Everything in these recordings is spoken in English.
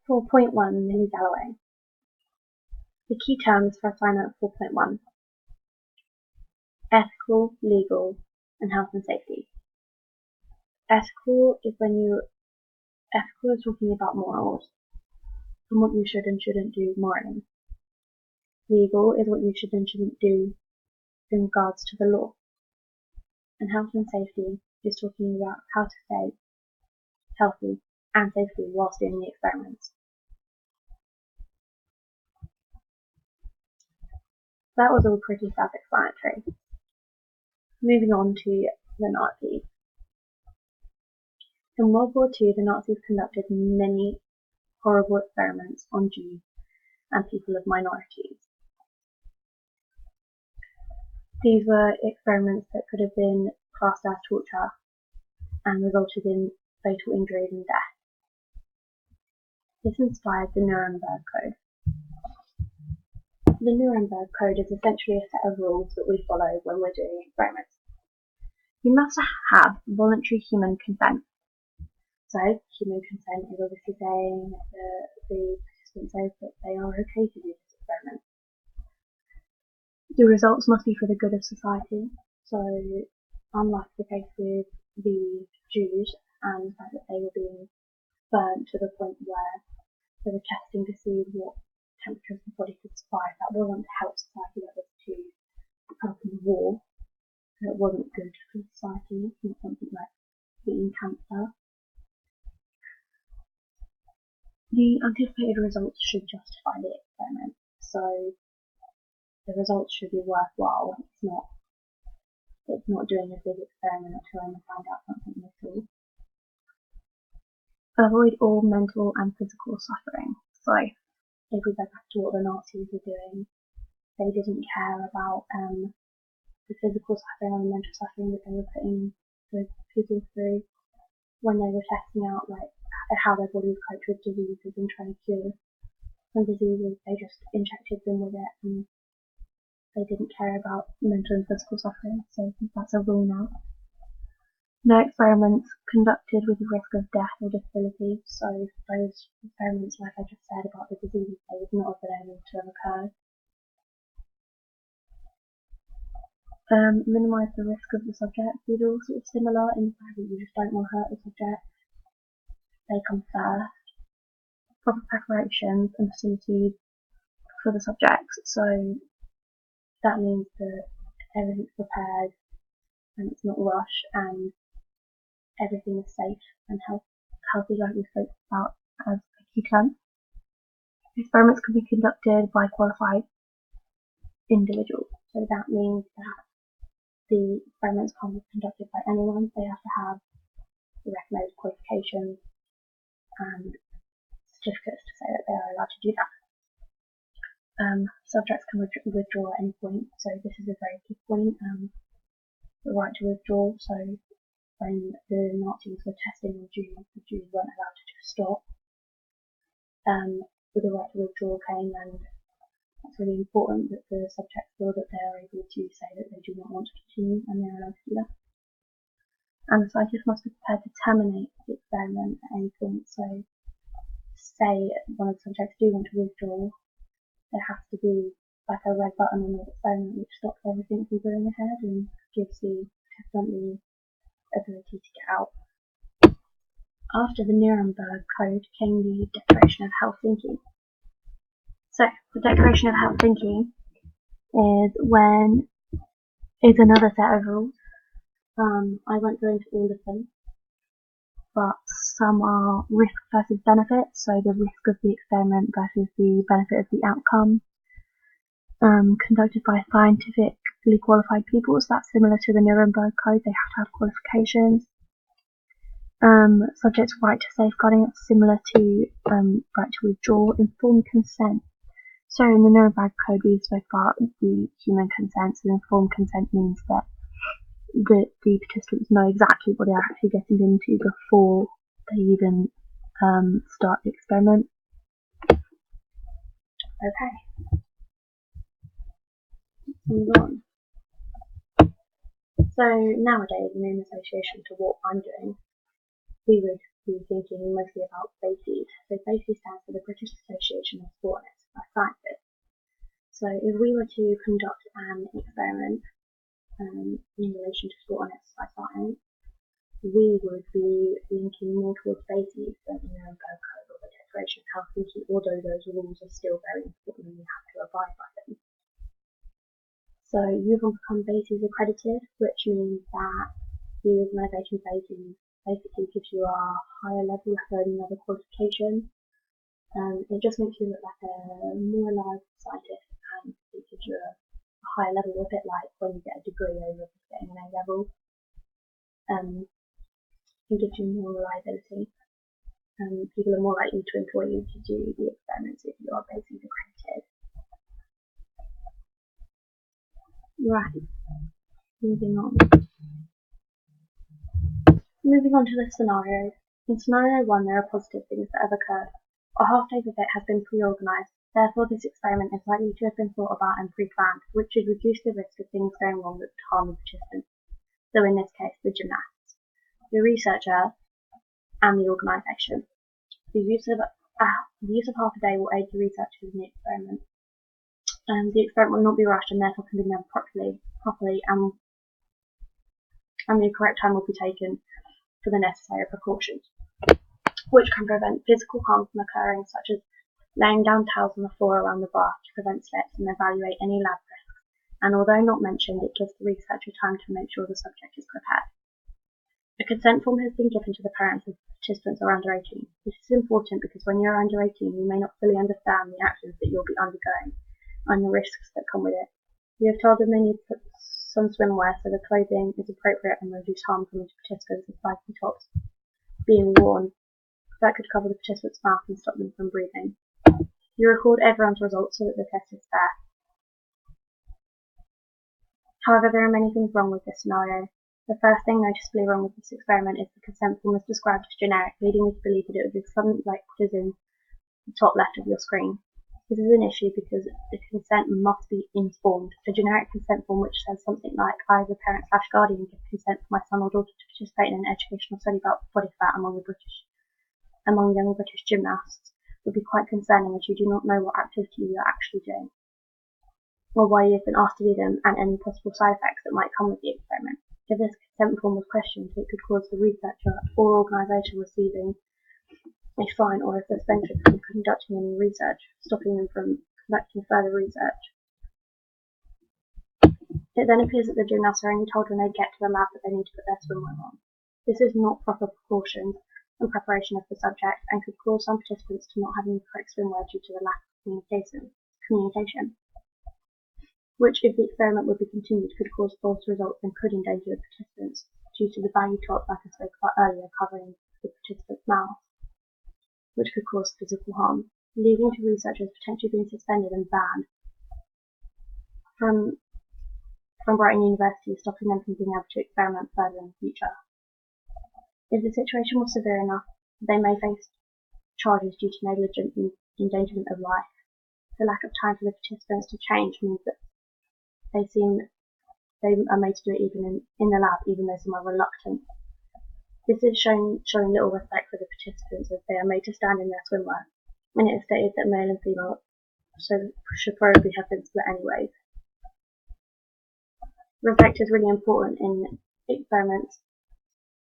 4.1 Millie Galloway. The key terms for assignment 4.1: ethical, legal, and health and safety. Ethical is talking about morals and what you should and shouldn't do morally. Legal is what you should and shouldn't do in regards to the law. And health and safety is talking about how to stay healthy and safely whilst doing the experiments. That was all pretty self-explanatory. Moving on to the Nazis. In World War II, the Nazis conducted many horrible experiments on Jews and people of minorities. These were experiments that could have been classed as torture and resulted in fatal injuries and death. This inspired the Nuremberg Code. The Nuremberg Code is essentially a set of rules that we follow when we're doing experiments. You must have voluntary human consent. So, human consent is obviously saying that the participant says that they are okay to do this experiment. The results must be for the good of society. So, unlike the case with the Jews and the fact that they were being burnt to the point where they were testing to see what temperatures the body could survive, that wasn't to help society, that was to help in the war. So it wasn't good for society, it's not something like beating cancer. The anticipated results should justify the experiment, so the results should be worthwhile. It's not doing a big experiment to try and find out something little. Avoid all mental and physical suffering. So, if we go back to what the Nazis were doing, they didn't care about the physical suffering and the mental suffering that they were putting the people through when they were testing out like how their bodies cope with diseases and trying to cure some diseases. They just injected them with it and they didn't care about mental and physical suffering, so that's a rule now. No experiments conducted with the risk of death or disability, so those experiments, like I just said about the diseases, they would not have been able to have occurred. Minimise the risk of the subject. These are all sort of similar in the fact that you just don't want to hurt the subject. They come first. Proper preparations and facilities for the subjects, so that means that everything's prepared and it's not rushed and everything is safe and healthy, like we spoke about as a key term. Experiments can be conducted by qualified individuals, so that means that the experiments can't be conducted by anyone. They have to have the recommended qualifications and certificates to say that they are allowed to do that. Subjects can withdraw at any point, so this is a very key point, the right to withdraw. So when the Nazis were testing the Jews weren't allowed to just stop. With the right to withdraw came, and it's really important that the subjects feel that they are able to say that they do not want to continue and they're allowed to do that. And the scientist must be prepared to terminate the experiment at any point. So say one of the subjects do want to withdraw, there has to be like a red button on the experiment which stops everything from going ahead and gives the participant the ability to get out. After the Nuremberg Code came the Declaration of Helsinki. So the Declaration of Helsinki is another set of rules. I won't go into all of them, but some are risk versus benefit, so the risk of the experiment versus the benefit of the outcome. Conducted by scientifically qualified people, so that's similar to the Nuremberg Code, they have to have qualifications. Subject's right to safeguarding, that's similar to right to withdraw. Informed consent. So in the Nuremberg Code we spoke about the human consent, so informed consent means that the participants know exactly what they're actually getting into before they even start the experiment. Okay, let's move on. So nowadays, and in association to what I'm doing, we would be thinking mostly about BASES. So BASES stands for the British Association of Sport and Exercise Sciences. So if we were to conduct an experiment in relation to sport and exercise science, we would be linking more towards BASES than the Nuremberg Code or the Declaration of Helsinki, although those rules are still very important and we have to abide by them. So you will become BASES accredited, which means that the organisation BASES basically gives you a higher level, like another qualification. It just makes you look like a more alive scientist, and it gives you a higher level, a bit like when you get a degree over getting an A level. It gives you more reliability. People are more likely to employ you to do the experiments if you are BASES accredited. Right, moving on. Moving on to the scenarios. In scenario 1, there are positive things that have occurred. A half-day visit has been pre-organised, therefore this experiment is likely to have been thought about and pre-planned, which should reduce the risk of things going wrong that could harm the participants. So in this case, the gymnasts, the researcher, and the organisation. The use of half a day will aid the researchers in the experiment. The experiment will not be rushed and therefore can be done properly, and the correct time will be taken for the necessary precautions, which can prevent physical harm from occurring, such as laying down towels on the floor around the bath to prevent slips and evaluate any lab risks. And although not mentioned, it gives the researcher time to make sure the subject is prepared. A consent form has been given to the parents of participants are under 18. This is important because when you're under 18, you may not fully understand the actions that you'll be undergoing and the risks that come with it. You have told them they need to put some swimwear so the clothing is appropriate and reduce harm from the participants, with spiky tops being worn that could cover the participant's mouth and stop them from breathing. You record everyone's results so that the test is fair. However, there are many things wrong with this scenario. The first thing noticeably wrong with this experiment is the consent form is described as generic, leading me to believe that it would be something like what is in the top left of your screen. This is an issue because the consent must be informed. A generic consent form which says something like, I as a parent/guardian give consent for my son or daughter to participate in an educational study about body fat among young British gymnasts would be quite concerning, as you do not know what activity you are actually doing, or why you have been asked to do them, and any possible side effects that might come with the experiment. If this consent form was questioned, it could cause the researcher or organisation receiving a fine or a suspension from conducting any research, stopping them from conducting further research. It then appears that the gymnasts are only told when they get to the lab that they need to put their swimwear on. This is not proper precautions and preparation of the subject, and could cause some participants to not having the correct swimwear due to the lack of communication, which, if the experiment would be continued, could cause false results and could endanger the participants due to the baggy top, like I spoke about earlier, covering the participant's mouth, which could cause physical harm, leading to researchers potentially being suspended and banned from Brighton University, stopping them from being able to experiment further in the future. If the situation was severe enough, they may face charges due to negligence and endangerment of life. The lack of time for the participants to change means that they are made to do it even in the lab, even though some are reluctant. This is showing little respect for the participants, as they are made to stand in their swimwear, and it is stated that male and female should probably have been split anyways. Respect is really important in experiments,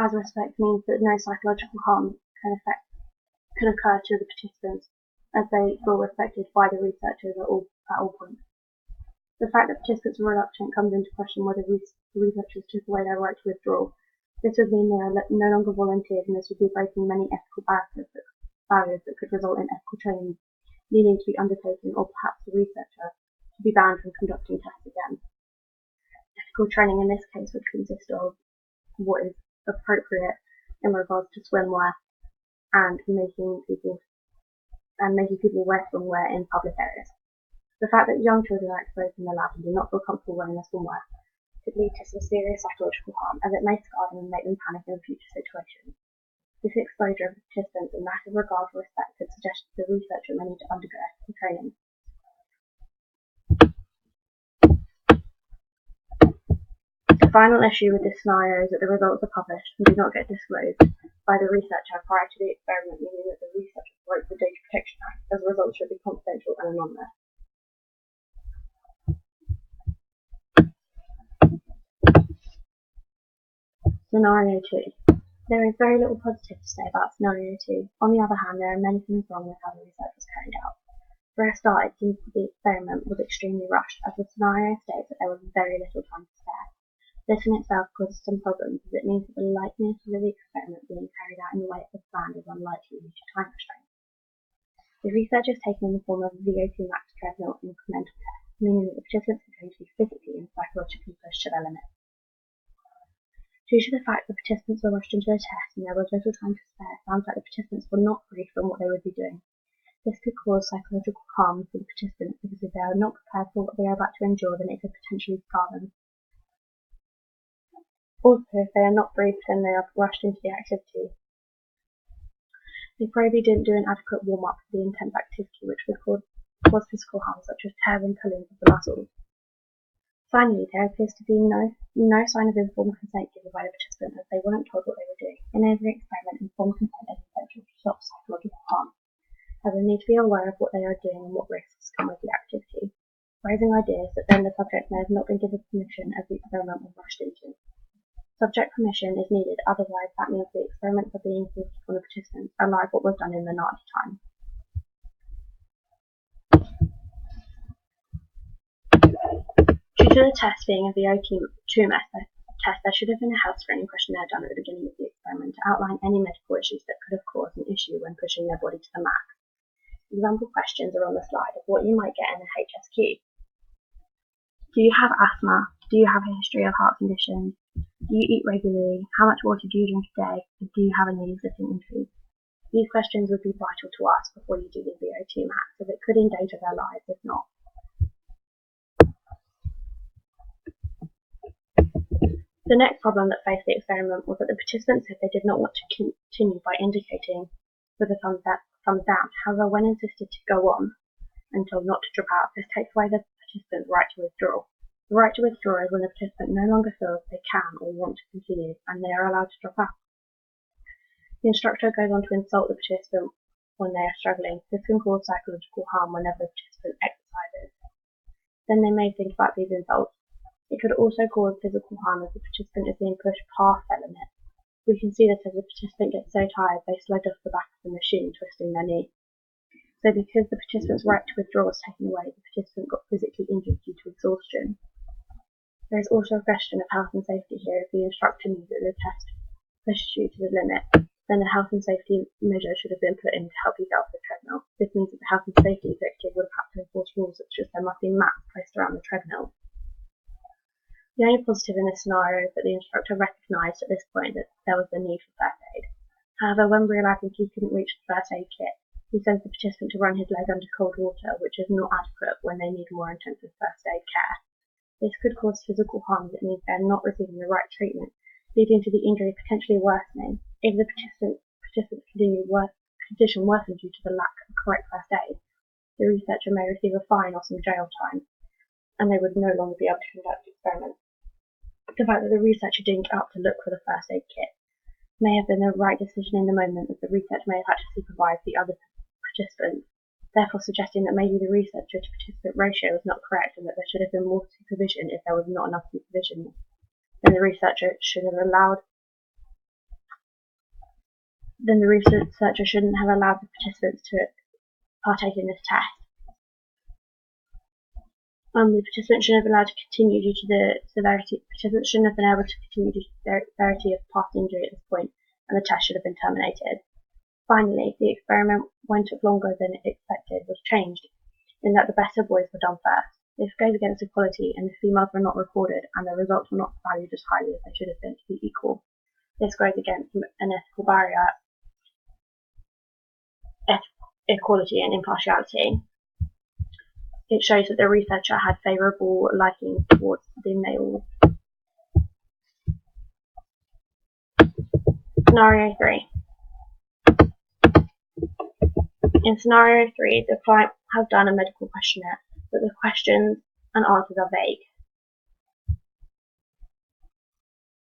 as respect means that no psychological harm can occur to the participants, as they feel respected by the researchers at all points. The fact that participants are reluctant comes into question whether the researchers took away their right to withdraw. This would mean they are no longer volunteers, and this would be breaking many ethical barriers that could result in ethical training needing to be undertaken, or perhaps the researcher to be banned from conducting tests again. Ethical training in this case would consist of what is appropriate in regards to swimwear and making people wear swimwear in public areas. The fact that young children are exposed in the lab and do not feel comfortable wearing their swimwear could lead to some serious psychological harm, as it may scar them and make them panic in future situations. This exposure of the participants and lack of regard for respect could suggest that the researcher may need to undergo ethical training. The final issue with this scenario is that the results are published and do not get disclosed by the researcher prior to the experiment, meaning that the researcher broke the Data Protection Act, as a result should be confidential and anonymous. Scenario 2. There is very little positive to say about Scenario 2. On the other hand, there are many things wrong with how the research was carried out. For a start, it seems that the experiment was extremely rushed, as the scenario states that there was very little time to spare. This in itself causes some problems, as it means that the likeliness of the experiment being carried out in the way it was planned is unlikely due to time constraints. The research is taken in the form of a VO2 max treadmill incremental test, meaning that the participants are going to be physically and psychologically pushed to their limit. Due to the fact that participants were rushed into the test and there was little time to spare, it sounds like the participants were not briefed on what they would be doing. This could cause psychological harm for the participants because if they are not prepared for what they are about to endure, then it could potentially scar them. Also, if they are not briefed and they are rushed into the activity, they probably didn't do an adequate warm-up for the intense activity, which would cause physical harm such as tears and pullings of the muscles. Finally, there appears to be no sign of informed consent given by the participant, as they weren't told what they were doing. In every experiment, informed consent is essential to stop psychological harm, as they need to be aware of what they are doing and what risks come with the activity, raising ideas that then the subject may have not been given permission as the experiment was rushed into. Subject permission is needed, otherwise that means the experiments are being forced upon the participants, unlike what was done in the Nazi time. Due to the test being a VO2 test, there should have been a health screening questionnaire done at the beginning of the experiment to outline any medical issues that could have caused an issue when pushing their body to the max. Example questions are on the slide of what you might get in a HSQ. Do you have asthma? Do you have a history of heart conditions? Do you eat regularly? How much water do you drink a day? And do you have any existing injuries? These questions would be vital to us before you do the VO2 max, as it could endanger their lives if not. The next problem that faced the experiment was that the participants said they did not want to continue by indicating with a thumbs down. However, when insisted to go on and told not to drop out, this takes away the participant's right to withdraw. The right to withdraw is when the participant no longer feels they can or want to continue, and they are allowed to drop out. The instructor goes on to insult the participant when they are struggling. This can cause psychological harm whenever the participant exercises. Then they may think about these insults. It could also cause physical harm as the participant is being pushed past their limit. We can see that as the participant gets so tired, they slide off the back of the machine, twisting their knee. So because the participant's right to withdraw was taken away, the participant got physically injured due to exhaustion. There is also a question of health and safety here. If the instructor knew that the test pushes you to the limit, then the health and safety measure should have been put in to help you get off the treadmill. This means that the health and safety executive would have had to enforce rules such as there must be mats placed around the treadmill. The only positive in this scenario is that the instructor recognised at this point that there was a need for first aid. However, when realising he couldn't reach the first aid kit, he sends the participant to run his leg under cold water, which is not adequate when they need more intensive first aid care. This could cause physical harm as it means they are not receiving the right treatment, leading to the injury potentially worsening. If the participant's condition worsens due to the lack of correct first aid, the researcher may receive a fine or some jail time, and they would no longer be able to conduct experiments. The fact that the researcher didn't get up to look for the first aid kit may have been the right decision in the moment, as the researcher may have had to supervise the other participants, therefore suggesting that maybe the researcher to participant ratio was not correct and that there should have been more supervision if there was not enough supervision. Then the researcher shouldn't have allowed the participants to partake in this test. The participants shouldn't have been allowed to continue due to the severity. Participants shouldn't have been able to continue due to the severity of past injury at this point, and the test should have been terminated. Finally, the experiment, when it took longer than expected, was changed, in that the better boys were done first. This goes against equality, and the females were not recorded, and the results were not valued as highly as they should have been to be equal. This goes against an ethical barrier, equality and impartiality. It shows that the researcher had favourable liking towards the males. Scenario 3. In Scenario 3, the client has done a medical questionnaire, but the questions and answers are vague.